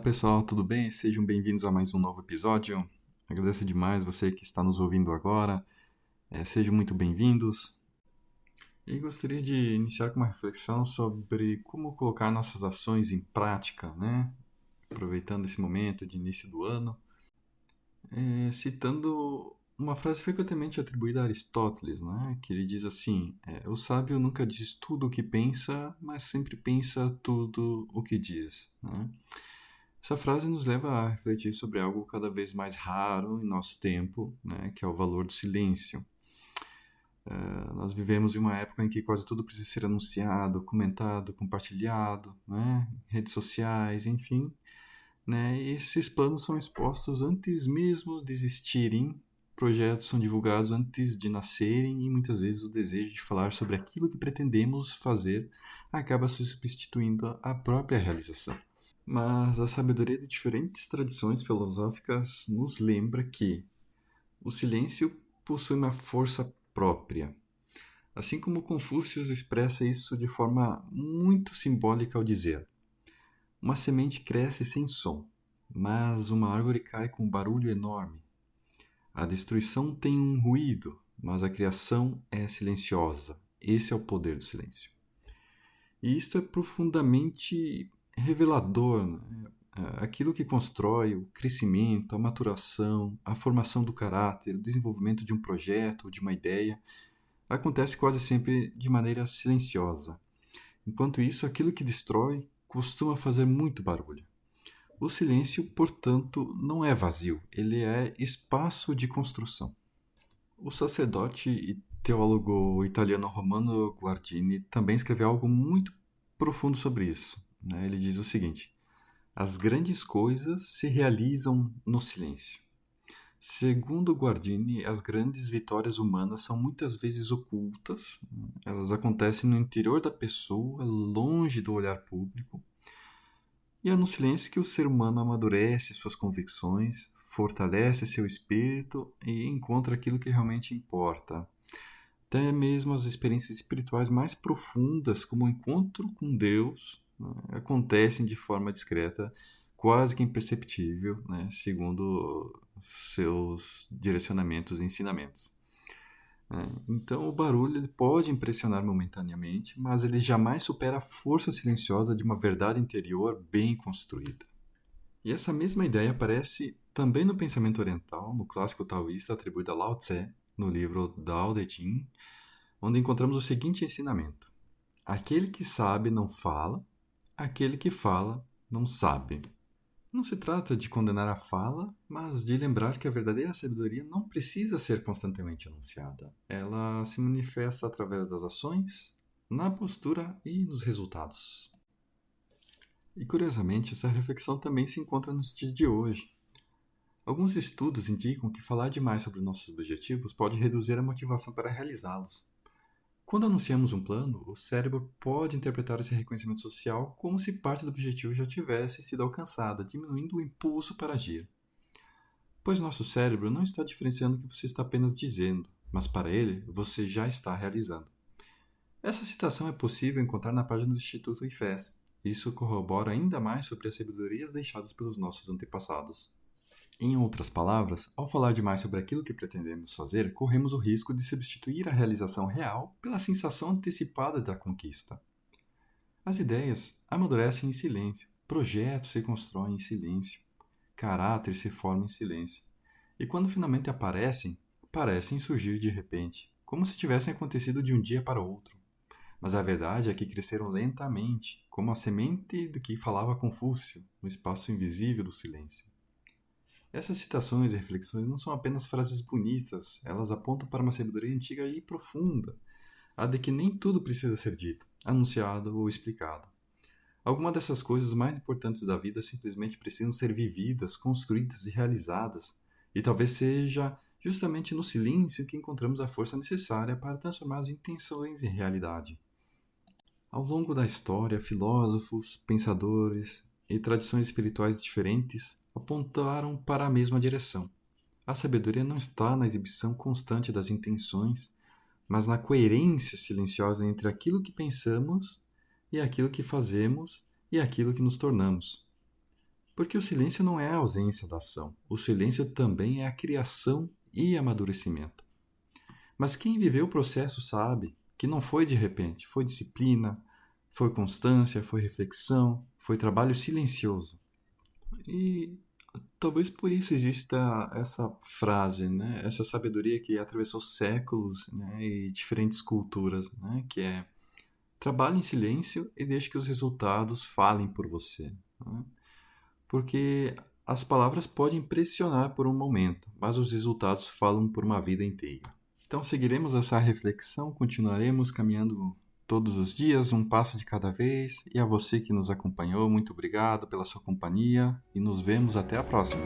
Olá pessoal, tudo bem? Sejam bem-vindos a mais um novo episódio. Agradeço demais você que está nos ouvindo agora. Sejam muito bem-vindos. E gostaria de iniciar com uma reflexão sobre como colocar nossas ações em prática, né? Aproveitando esse momento de início do ano, citando uma frase frequentemente atribuída a Aristóteles, né? Que ele diz assim: o sábio nunca diz tudo o que pensa, mas sempre pensa tudo o que diz, né? Essa frase nos leva a refletir sobre algo cada vez mais raro em nosso tempo, né, que é o valor do silêncio. Nós vivemos em uma época em que quase tudo precisa ser anunciado, comentado, compartilhado, né, redes sociais, enfim. Né, e esses planos são expostos antes mesmo de existirem, projetos são divulgados antes de nascerem e muitas vezes o desejo de falar sobre aquilo que pretendemos fazer acaba substituindo a própria realização. Mas a sabedoria de diferentes tradições filosóficas nos lembra que o silêncio possui uma força própria. Assim como Confúcio expressa isso de forma muito simbólica ao dizer: uma semente cresce sem som, mas uma árvore cai com um barulho enorme. A destruição tem um ruído, mas a criação é silenciosa. Esse é o poder do silêncio. E isto é profundamente revelador, né? Aquilo que constrói o crescimento, a maturação, a formação do caráter, o desenvolvimento de um projeto ou de uma ideia, acontece quase sempre de maneira silenciosa. Enquanto isso, aquilo que destrói costuma fazer muito barulho. O silêncio, portanto, não é vazio, ele é espaço de construção. O sacerdote e teólogo italiano Romano Guardini também escreveu algo muito profundo sobre isso, né? Ele diz o seguinte: as grandes coisas se realizam no silêncio. Segundo Guardini, as grandes vitórias humanas são muitas vezes ocultas, né? Elas acontecem no interior da pessoa, longe do olhar público, e é no silêncio que o ser humano amadurece suas convicções, fortalece seu espírito e encontra aquilo que realmente importa. Até mesmo as experiências espirituais mais profundas, como o encontro com Deus, né, acontecem de forma discreta, quase que imperceptível, né, segundo seus direcionamentos e ensinamentos. Então, o barulho ele pode impressionar momentaneamente, mas ele jamais supera a força silenciosa de uma verdade interior bem construída. E essa mesma ideia aparece também no pensamento oriental, no clássico taoísta atribuído a Lao Tse, no livro Tao Te Ching, onde encontramos o seguinte ensinamento: aquele que sabe não fala, aquele que fala não sabe. Não se trata de condenar a fala, mas de lembrar que a verdadeira sabedoria não precisa ser constantemente anunciada. Ela se manifesta através das ações, na postura e nos resultados. E curiosamente, essa reflexão também se encontra nos dias de hoje. Alguns estudos indicam que falar demais sobre nossos objetivos pode reduzir a motivação para realizá-los. Quando anunciamos um plano, o cérebro pode interpretar esse reconhecimento social como se parte do objetivo já tivesse sido alcançada, diminuindo o impulso para agir. Pois nosso cérebro não está diferenciando o que você está apenas dizendo, mas para ele, você já está realizando. Essa citação é possível encontrar na página do Instituto IFES. Isso corrobora ainda mais sobre as sabedorias deixadas pelos nossos antepassados. Em outras palavras, ao falar demais sobre aquilo que pretendemos fazer, corremos o risco de substituir a realização real pela sensação antecipada da conquista. As ideias amadurecem em silêncio, projetos se constroem em silêncio, caráter se forma em silêncio. E quando finalmente aparecem, parecem surgir de repente, como se tivessem acontecido de um dia para outro. Mas a verdade é que cresceram lentamente, como a semente do que falava Confúcio, no espaço invisível do silêncio. Essas citações e reflexões não são apenas frases bonitas, elas apontam para uma sabedoria antiga e profunda, a de que nem tudo precisa ser dito, anunciado ou explicado. Algumas dessas coisas mais importantes da vida simplesmente precisam ser vividas, construídas e realizadas, e talvez seja justamente no silêncio que encontramos a força necessária para transformar as intenções em realidade. Ao longo da história, filósofos, pensadores e tradições espirituais diferentes apontaram para a mesma direção. A sabedoria não está na exibição constante das intenções, mas na coerência silenciosa entre aquilo que pensamos e aquilo que fazemos e aquilo que nos tornamos. Porque o silêncio não é a ausência da ação. O silêncio também é a criação e amadurecimento. Mas quem viveu o processo sabe que não foi de repente, foi disciplina, foi constância, foi reflexão, foi trabalho silencioso. E talvez por isso exista essa frase, né? Essa sabedoria que atravessou séculos, né? E diferentes culturas, né? Que é: trabalhe em silêncio e deixe que os resultados falem por você, né? Porque as palavras podem impressionar por um momento, mas os resultados falam por uma vida inteira. Então seguiremos essa reflexão, continuaremos caminhando todos os dias, um passo de cada vez. E a você que nos acompanhou, muito obrigado pela sua companhia e nos vemos até a próxima.